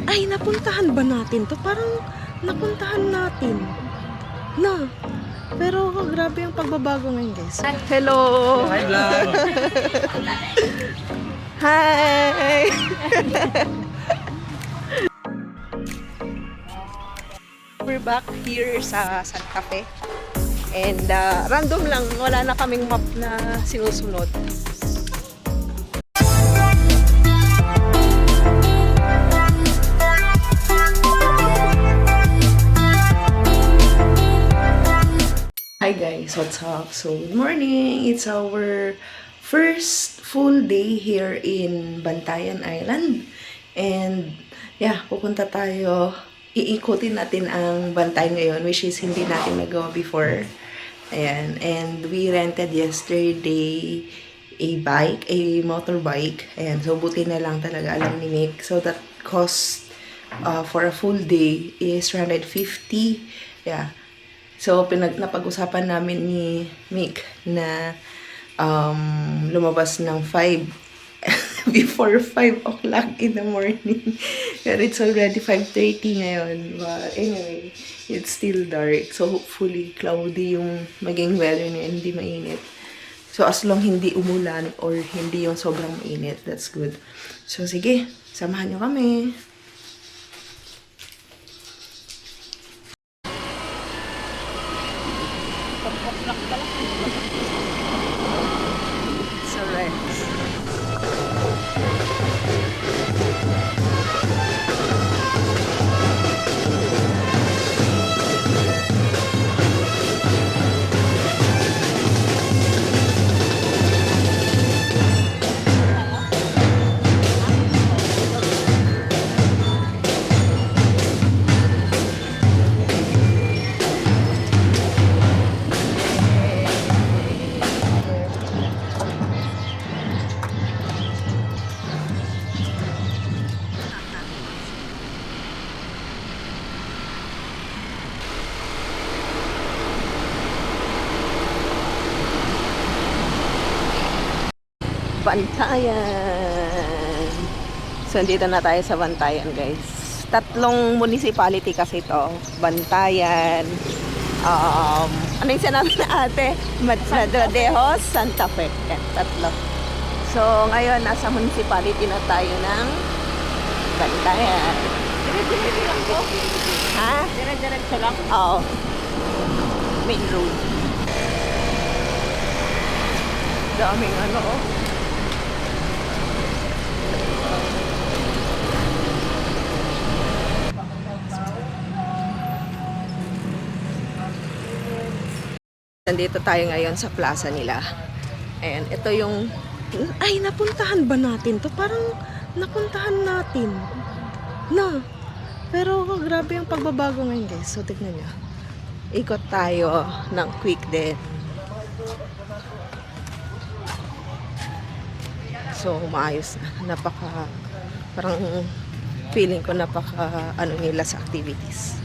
Ay, napuntahan ba natin to? Parang napuntahan natin. Na. Pero grabe yung pagbabago ngayon, guys. Hello! Hi, vlog! Hi! We're back here sa Santa Fe. And random lang, wala na kaming map na sinusunod. Hi guys, what's up? So, good morning! It's our first full day here in Bantayan Island. And, yeah, pupunta tayo. Iikutin natin ang Bantayan ngayon, which is hindi natin nagawa before. Ayan. And we rented yesterday a motorbike. Ayan. So, buti na lang talaga alam ni Mick. So, that cost for a full day is 150. Yeah. So, napag-usapan namin ni Mick na lumabas ng 5 before 5 o'clock in the morning. But it's already 5:30 ngayon. But anyway, it's still dark. So, hopefully, cloudy yung maging weather niya, hindi mainit. So, as long hindi umulan or hindi yung sobrang mainit, that's good. So, sige, samahan nyo kami. So, rest. Bantayan. So, dito na tayo sa Bantayan, guys. Tatlong municipality kasi ito. Bantayan. Ano yung sinabi na ate? Madradejos, Santa Fe. Yan, tatlo. So, ngayon, nasa municipality na tayo ng Bantayan. Dire-diretso lang po? Ha? Dire-diretso lang? Oo. Main road. Daming ano, oh. Nandito tayo ngayon sa plaza nila. And ito yung... Ay, napuntahan ba natin to? Parang napuntahan natin. Na. Pero grabe yung pagbabago ngayon, guys. So, tignan nyo. Ikot tayo ng quick din. So, maayos na. Parang feeling ko ano nila sa activities.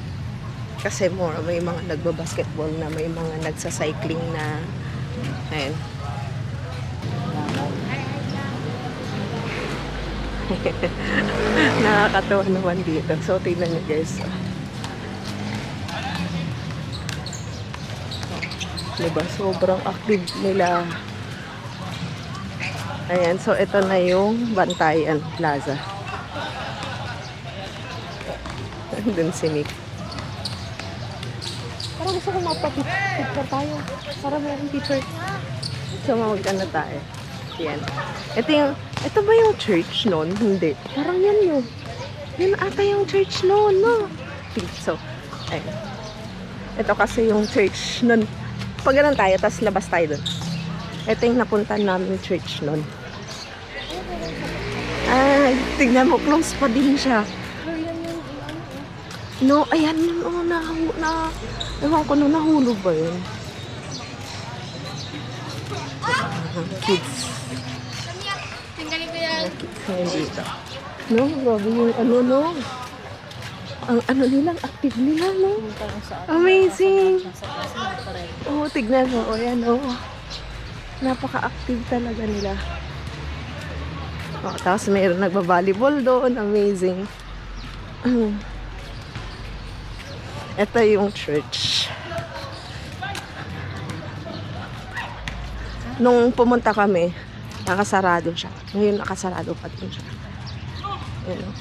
Kasi may mga nagbabasketball na, may mga nagsacycling na. Ayan. Nakakatawa naman dito. So, tingnan nyo guys. Diba? Sobrang active nila. Ayan. So, ito na yung Bantayan Plaza. Doon si Nick. Parang gusto ko magpa-picture tayo. Para mayroong picture. So, mag-ano tayo. Yan. Ito ba yung church noon? Hindi. Parang yan yun. Yan ata yung church noon, no? So, ayun. Ito kasi yung church noon. Pag ganun tayo, tapos labas tayo doon. Ito yung napuntahan namin church noon. Ay, tignan mo, close pa din siya. No, ayan yun, oh, ewan ko nung nahulog ba yun? Kids. Tinggalin ko yan. Kids ngayon dito. No, grabe yung no. Ang nilang, active nila, no? Amazing! Oh, tignan mo, oh, yan, oh. Napaka-active talaga nila. Oh, tapos mayroon nagba-volleyball doon, amazing. Ito yung church. Nung pumunta kami, nakasarado siya. Ngayon nakasarado pa din siya. Ayan.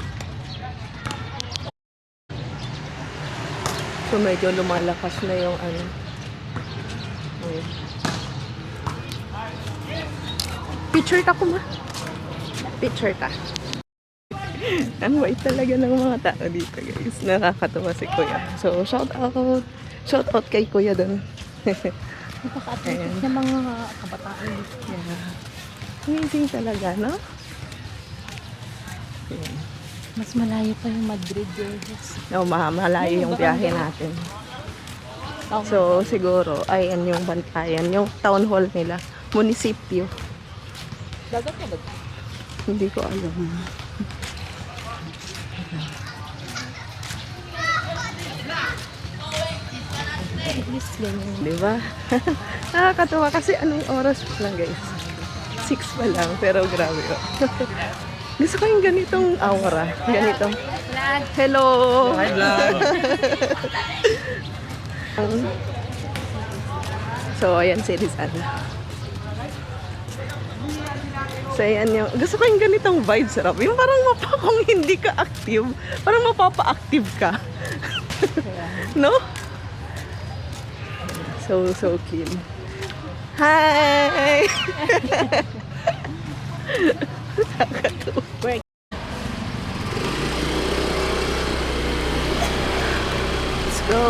So medyo lumalakas na yung ano. Ayan. Picture ka kuma. Picture ka. Ang white talaga ng mga tao dito, guys. Nakakatawa si Kuya. So, shout out. Shout out kay Kuya doon. Napaka-attractive ng mga kabataan. Yeah. Amazing talaga, no? Ayan. Mas malayo pa yung Madrid, guys. No, malayo yung biyahe natin. So, siguro, ayan yung Bantayan. Yung town hall nila. Munisipyo. Dagat na ba? Hindi ko alam. Di ba? Nakakatawa kasi anong oras pa lang, guys? 6 pa lang, pero grabe. Oh. Gusto ko yung ganitong aura. Ganito. Hello! Hi, vlog! So, ayan si Rizal. So, ayan yung... Gusto ko yung ganitong vibe, sarap. Yung parang kung hindi ka active, parang mapapa-active ka. No? So clean. Hi! Let's go! Bye! Let's go.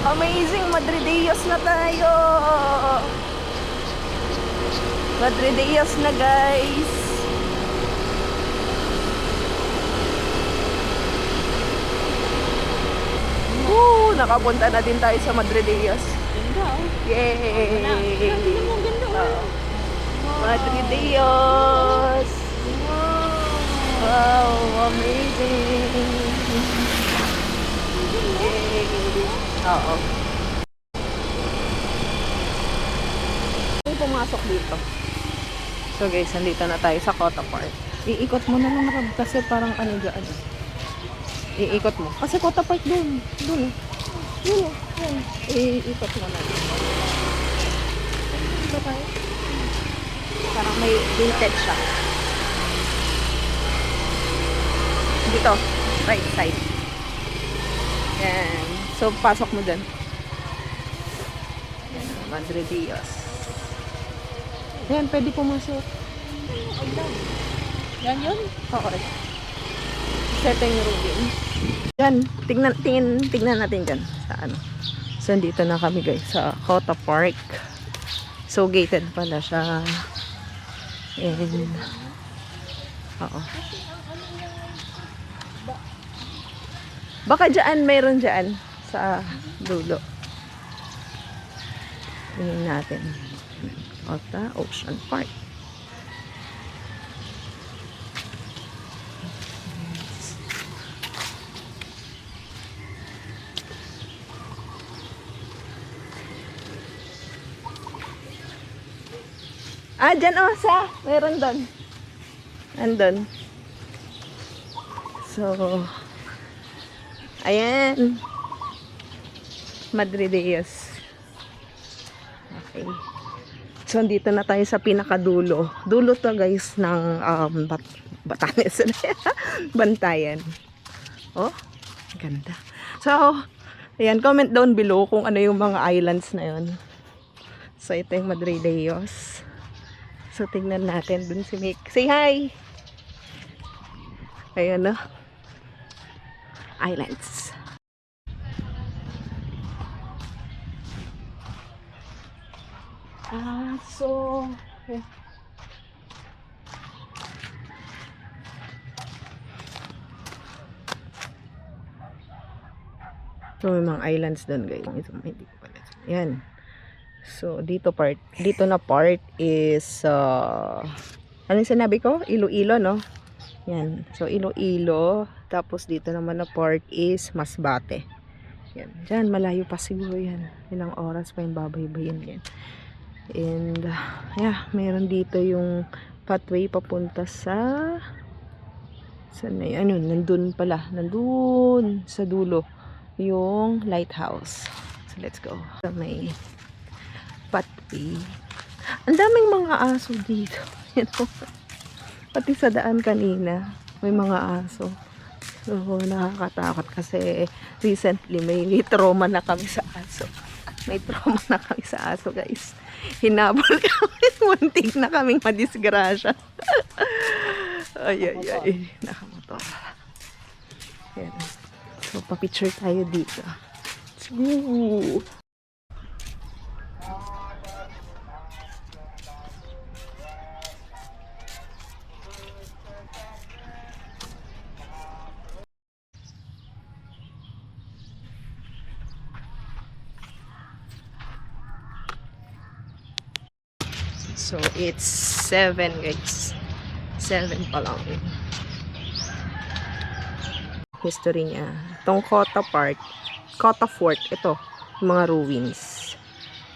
Amazing! Madrideos na tayo! Madrideos na, guys! Woo! Nakapunta na din tayo sa Madrideos. Ganda, oh. Yay! Ganda mo, ganda, oh. Madrideos! Wow! Amazing! Yay! Oo. May pumasok dito. So guys, nandito na tayo sa Cota Park. Iikot mo na lang, Rob, kasi parang ano dyan. Iikot mo. Kasi Cota Park doon. Doon. Doon. Doon. Iikot mo na. Dito tayo. Parang may vintage siya. Dito. Right side. Yan. So, pasok mo dyan. Madrideos. Yan, pwede pumasok. Yan yun? Okay. Setting room. Yan, tingnan natin dyan. Sa ano. So, dito na kami, guys, sa Cota Park. So, gated pala siya. And, oo. Baka dyan, mayroon dyan sa dulo. Tingnan natin. Cota Ocean Park. Dyan o, meron doon. Andun. So, ayan. Madrideos. Okay. So, dito na tayo sa pinakadulo. Dulo to, guys, ng Batanes. Bantayan. Oh, ganda. So, ayan, comment down below kung ano yung mga islands na yun. So, ito yung Madrideos. So, tingnan natin dun si Mick. Say hi! Ayan na. Islands. So, okay. So, may mga islands dun, guys. Ito, may di ko pala. Yan. So, dito na part is, anong sinabi ko? Iloilo, no? Yan. So, Iloilo. Tapos, dito naman na part is Masbate. Yan. Diyan, malayo pa siguro yan. Ilang oras pa yung babaybayin yan. And, yeah, meron dito yung pathway papunta sa saan na yun? Ano, nandun pala. Nandun sa dulo. Yung lighthouse. So, let's go. So, may pathway. Ang daming mga aso dito. You know? Pati sa daan kanina, may mga aso. So, nakakatakot kasi recently may trauma na kami sa aso. May trauma na kami sa aso, guys. Hinabol kami. Muntik na kaming madisgrasya. Ay, ay, ay. Nakamotor. Yan. So, papicture tayo dito. Ooh. So, it's 7, guys. 7 pa lang. History niya. Itong Kota Park, Kota Fort, ito, yung mga ruins.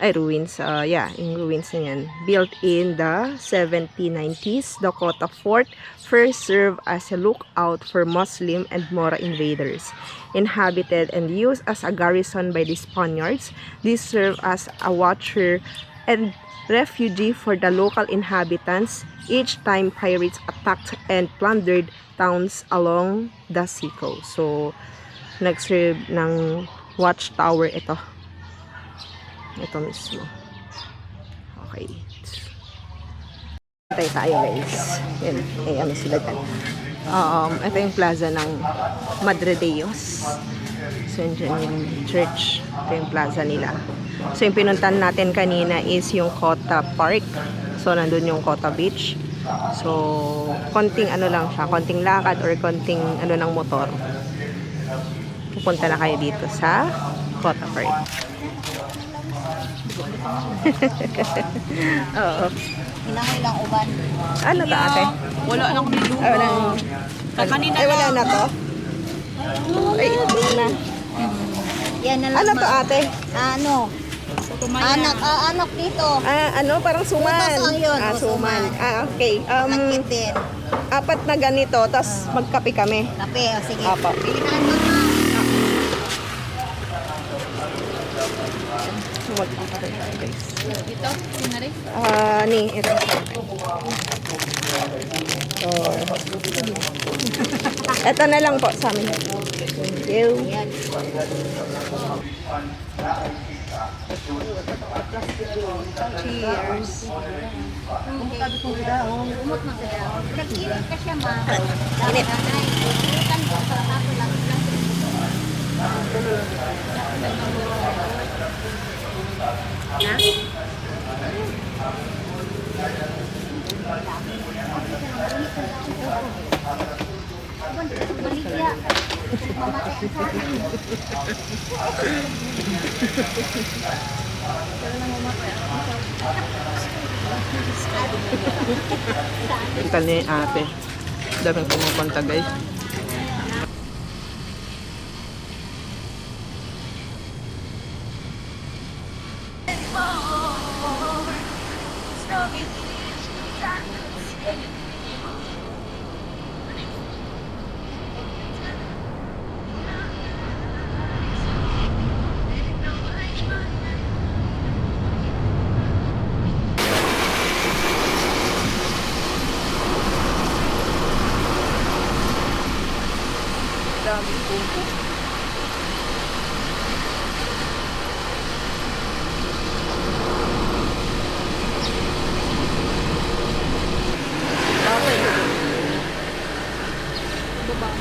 Ay, ruins, yeah, yung ruins na yan. Built in the 1790s, the Kota Fort first served as a lookout for Muslim and Mora invaders. Inhabited and used as a garrison by the Spaniards, this served as a watcher and refugee for the local inhabitants each time pirates attacked and plundered towns along the seacoast. So, nag-serve ng watchtower ito. Ito mismo. Okay. Tayo guys. Yan. Ano sila dyan. Ito yung plaza ng Madre Deos. So, yun yung church. Ito yung plaza nila. So, yung pinuntan natin kanina is yung Kota Park. So, nandun yung Kota Beach. So, konting ano lang siya. Konting lakad or konting ano ng motor. Pupunta na kayo dito sa Kota Park. Oo. Ilang uban. Ano to, ate? Wala lang dito. Ay, wala. Kanina Ay, wala na to? Ay, ito na. Yan na lang. Ano to, ate? Ano? Anak dito. Ano, parang suman. Butas lang yun, Suman. suman. Okay. Nakit din. 4 na ganito, tapos magkape kami. Kape, o sige. Apo. Pilihan mo na. Magkape tayo, guys. Ito, sinari. Ito. So, ito na lang po sa amin. Thank you. Yan. Cheers. Umot na kaya. Nag-init ka siya, ma. Init. Ikan ko sa ako lang. Baligya. Mamatay sa akin. Ito ni ate. Daming pumupunta, guys. Daming pupo.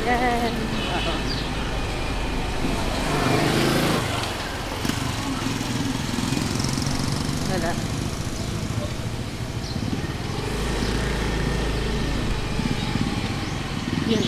Yan. Wala. Yan.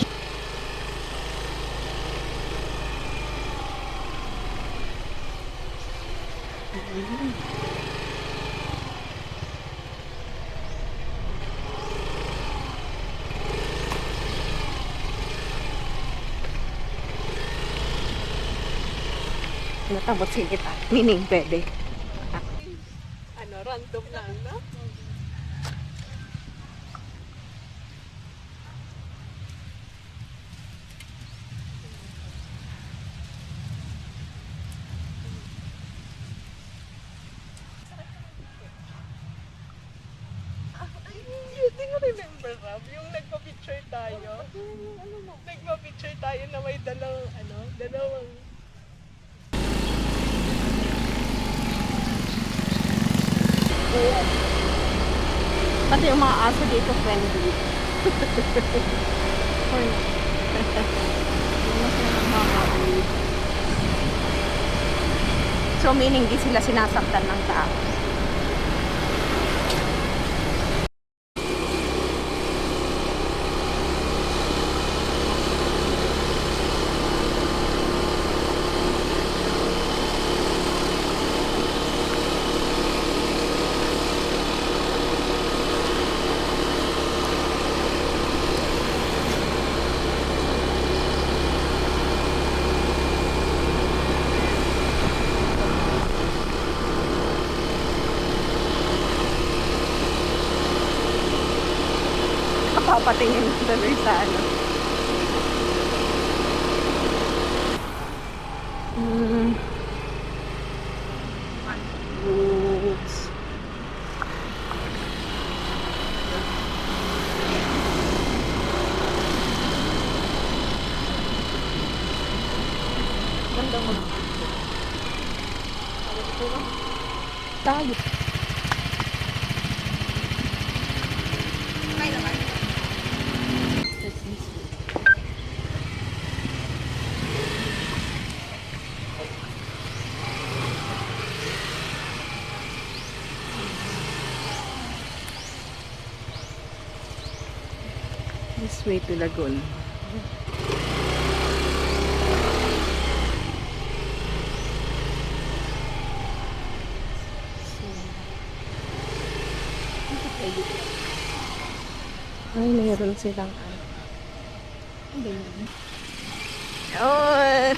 Natabot sinita. Meaning, pwede. Ano, random lang, no? Hindi ko remember, Rob, yung nagpa-picture tayo. Nagpa-picture tayo na may dalawang Pati yung mga aso dito friendly. Or not. Hindi sila nakaka-uwi. So, meaning di sila sinasaktan ng tao. Papatingin tuloy sa ano. Books. Ganda mo. Tayo. This way to Lagoon. Ay, mayroon silang oh,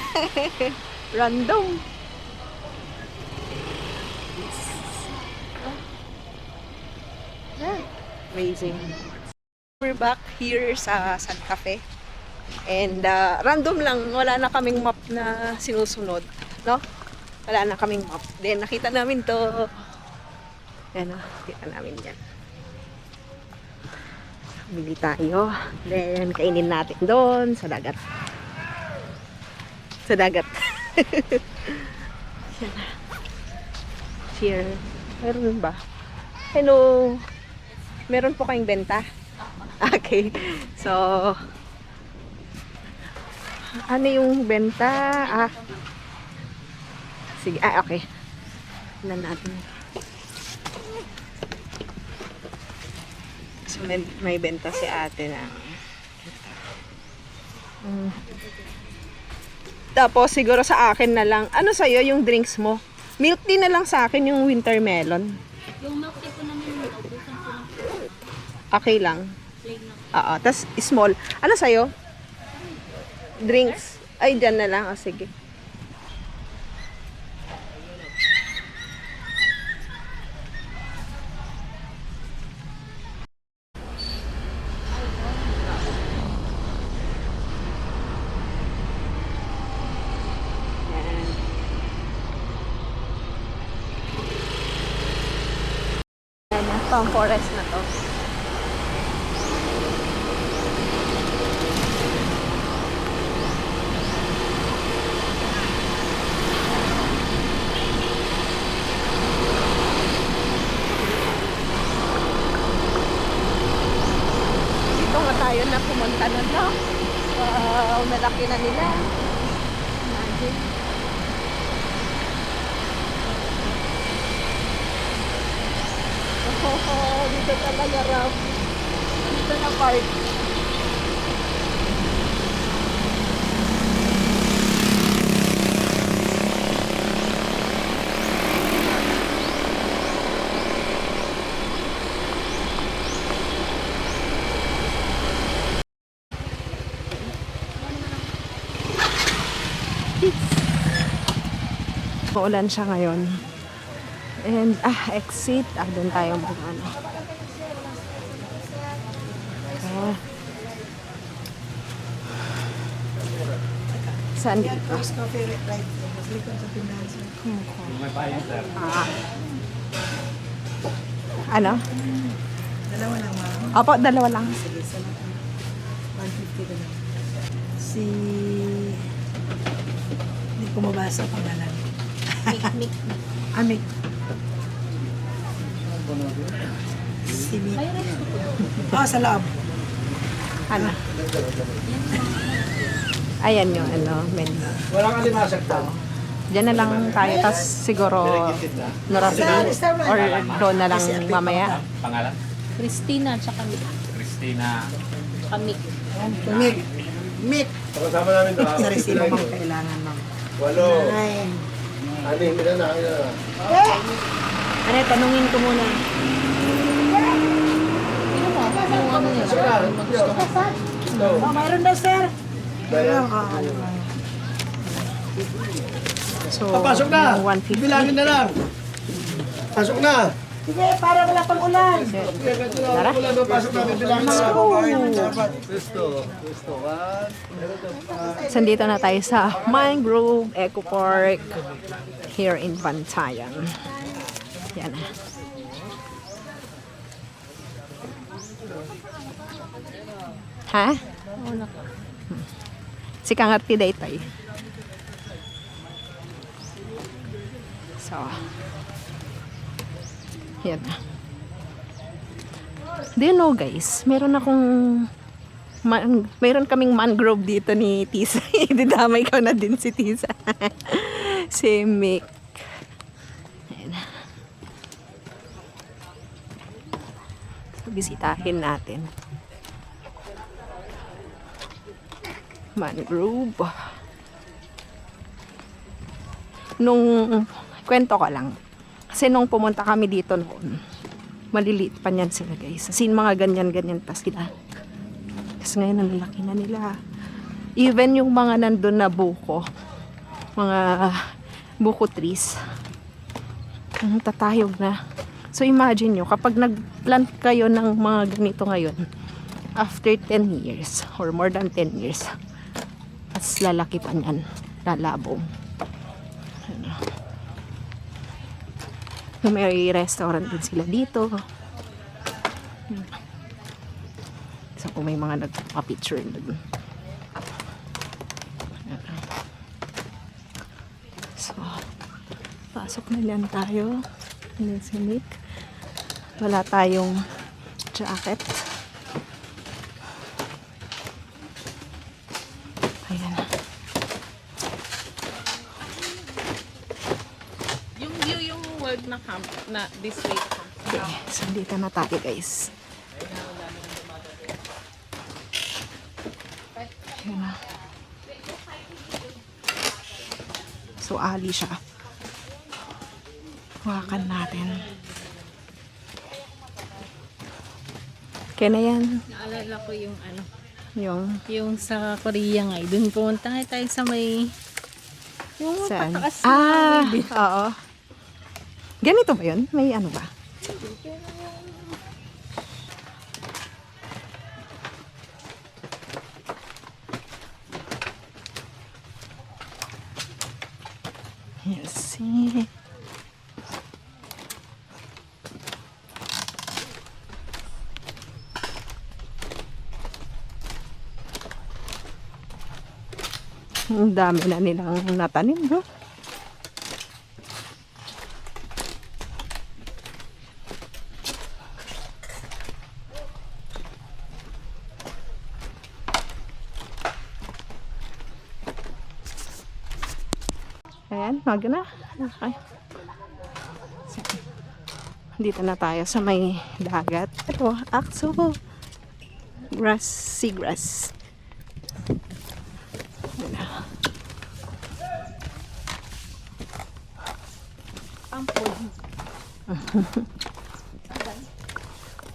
random. Amazing. We're back here sa Santa Fe. And random lang, wala na kaming map na sinusunod, no? Wala na kaming map. Then nakita namin to. Yan, nakita namin yan. Bili tayo. Then kainin natin doon sa dagat. Sa dagat. Yan. Here. Meron ba? Hello. Meron po kayong benta? Okay. So, ano yung benta? Sige. Okay. Tignan natin. So, may benta si ate na. Tapos, siguro sa akin na lang. Ano sa'yo yung drinks mo? Milk tea na lang sa akin yung winter melon. Yung milk tea po namin, naubusan po ng Okay lang. plain lang. Oo. Tapos, small. Ano sa'yo? Drinks. Ay, dyan na lang. Sige. Pang forest na to. Dito nga tayo na pumunta na, no? Wow, malaki na nila. Imagine. Oh, dito talaga, Rob. Dito na park. Maulan siya ngayon. And, exit. Doon tayo mag-ano. Saan dito? Ano? Dalawa lang, ma'am. Opo, dalawa lang. Sige, salamat. 150 na lang. Si... Hindi ko mabasa pangalan. Mik. Amik. Si Mik. Sa loob. Ano? Ayan yung menu. Walang alimasag daw. Diyan na lang tayo, tapos siguro Norafili or doon na lang mamaya. Pangalan? Christina, tsaka Mik. Christina. Tsaka Mik. Mik. Mik. Pagkasama namin daw. Sa resibo bang kailangan, ma'am? 8. Nine. Ani, hindi na. Ano, tanungin ko muna. Mayroon daw, sir. So, Papasok na! 150. Bilangin na lang. Pasok na! Sige, para wala pang ulan. Tara. Wala daw pasok namin bilangin na lang. So, dito na tayo sa Mangrove Eco Park here in Bantayan. Yan na. Ha? Si Kangarti Daytoy. So, yan na. Do you know guys, meron kaming mangrove dito ni Tisa. Didamay ko na din si Tisa. Si Mick. Ayan. So, bisitahin natin. Mangrove. Nung kwento ko lang. Kasi nung pumunta kami dito noon, maliliit pa niyan sila guys. As in, mga ganyan-ganyan pa sila. Kasi ngayon, ang laki na nila. Even yung mga nandun na buko, mga buko trees, ang tatayog na. So, imagine nyo, kapag nag-plant kayo ng mga ganito ngayon, after 10 years, or more than 10 years, mas lalaki pa niyan, lalabong. May restaurant din sila dito. So, kung may mga nagpa-picture doon. So, pasok na lang tayo. Ano si Nick? Wala tayong jacket. Ayan. Yung word na camp, na this way. Okay, so dito na tayo guys. Ayan na. So, ali siya. Hawakan natin. Kaya na yan. Naalala ko yung Yung sa Korea nga. Doon pumunta nga tayo sa may... Yung saan? pataas Oo. Ganito ba yun? May ano ba? Let's see. Ang dami na nilang natanim, no? Ayan, wag na. Okay. Sige. Dito na tayo sa may dagat. Ito, akso. Grass, seagrass.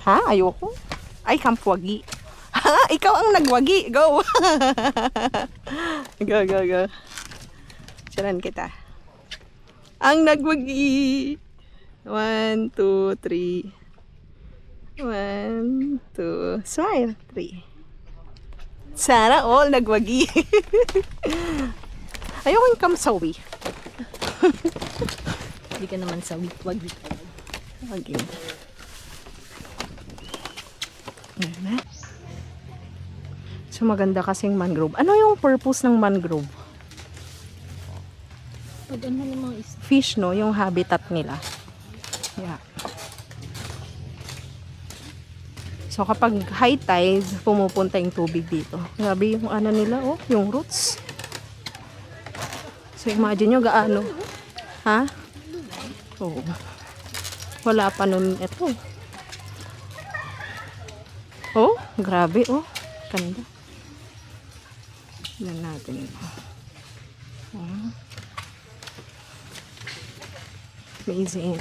Ha? Ayoko. Ay, kampwagi. Ha? Ikaw ang nagwagi. Go! Go, go, go. Siyaran kita. Ang nagwagi. 1, 2, 3. 1, 2. Smile. 3. Sana all nagwagi. Ayoko yung kamsawi. Hindi ka naman sa wag-wag. Okay. Ayan. So maganda kasing mangrove. Ano yung purpose ng mangrove? Pag ano namang is... Fish, no? Yung habitat nila. Yeah. So kapag high tide, pumupunta yung tubig dito. Grabe yung ano nila, oh, yung roots. So imagine nyo gaano. Ha? Oh. Wala pa nun ito. Oh, grabe, oh. Ganda. Tignan natin ito. Oh. Amazing.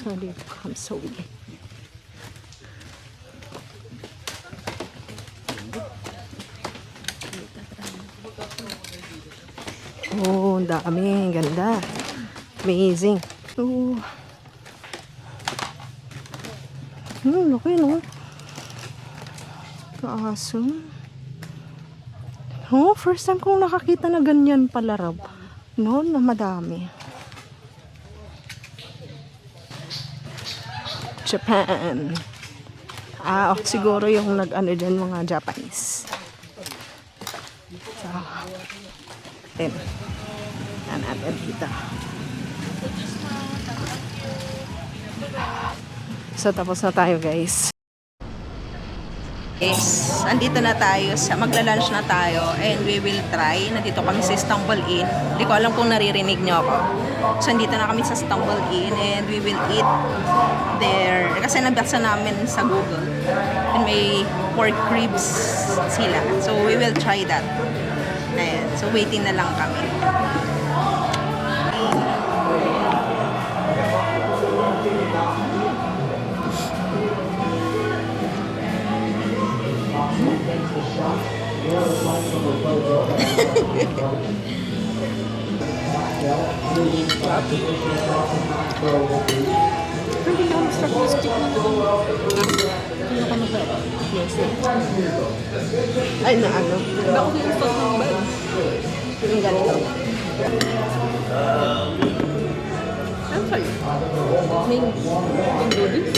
So, dito comes so weird. Oh, ang dami. Ganda. Amazing. Oh. Laki, no? Awesome. Oh, first time kong nakakita na ganyan pala, Rob. No, na madami. Japan. Ah, siguro yung nag-ano dyan, mga Japanese. So, then, natin dito. So, tapos na tayo, guys. Yes, andito na tayo, magla-lunch na tayo and we will try. Nandito kami sa Stumble Inn. Hindi ko alam kung naririnig nyo ako. So, andito na kami sa Stumble Inn and we will eat there. Kasi nabasa namin sa Google and may pork ribs sila. So, we will try that. Ayan. So, waiting na lang kami. Hindi ka mag-start stick na naman. Ano ka mag-start? Yes. Ay, na ano? Diba ako yung start ng bag? Yung ganito. Ano sa'yo? May noodles?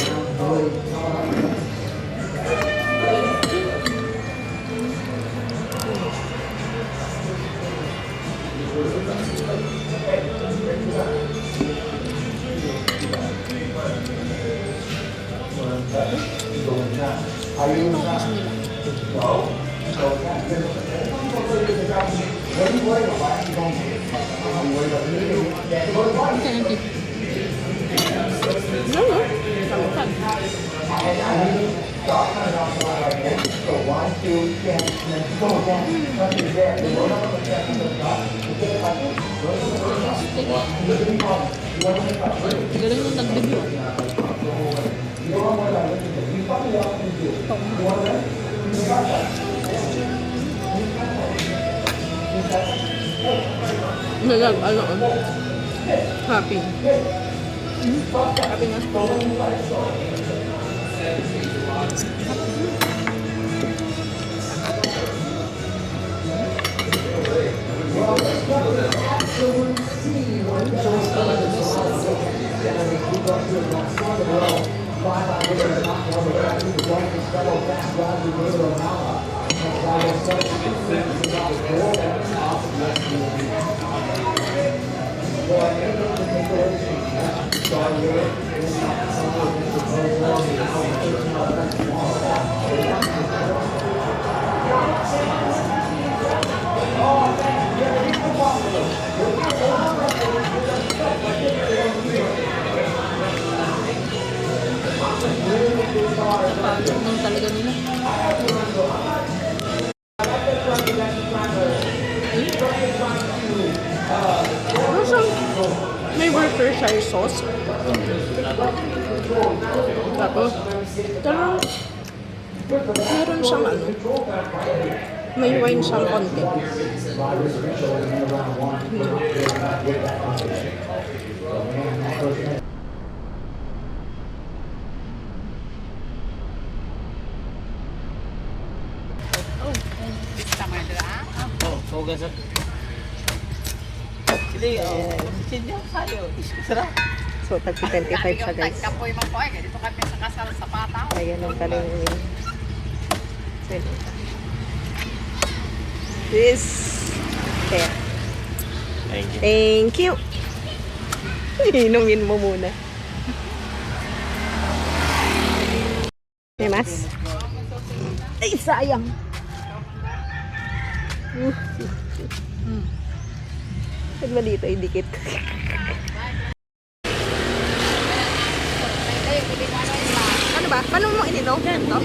Galing yung nag-debut. Nalag, ano? Happy. Happy na. Napagod lang talaga nila. May Worcestershire sauce. Tapos, meron siyang ano, May wine siyang konti. So, tagpi 25 siya, guys. Ayan ang galing ni this. There. Thank you. Inumin mo muna. May mas? Ay, sayang. Pag ba dito, idikit. Ano ba? Paano mo ininom? Ito?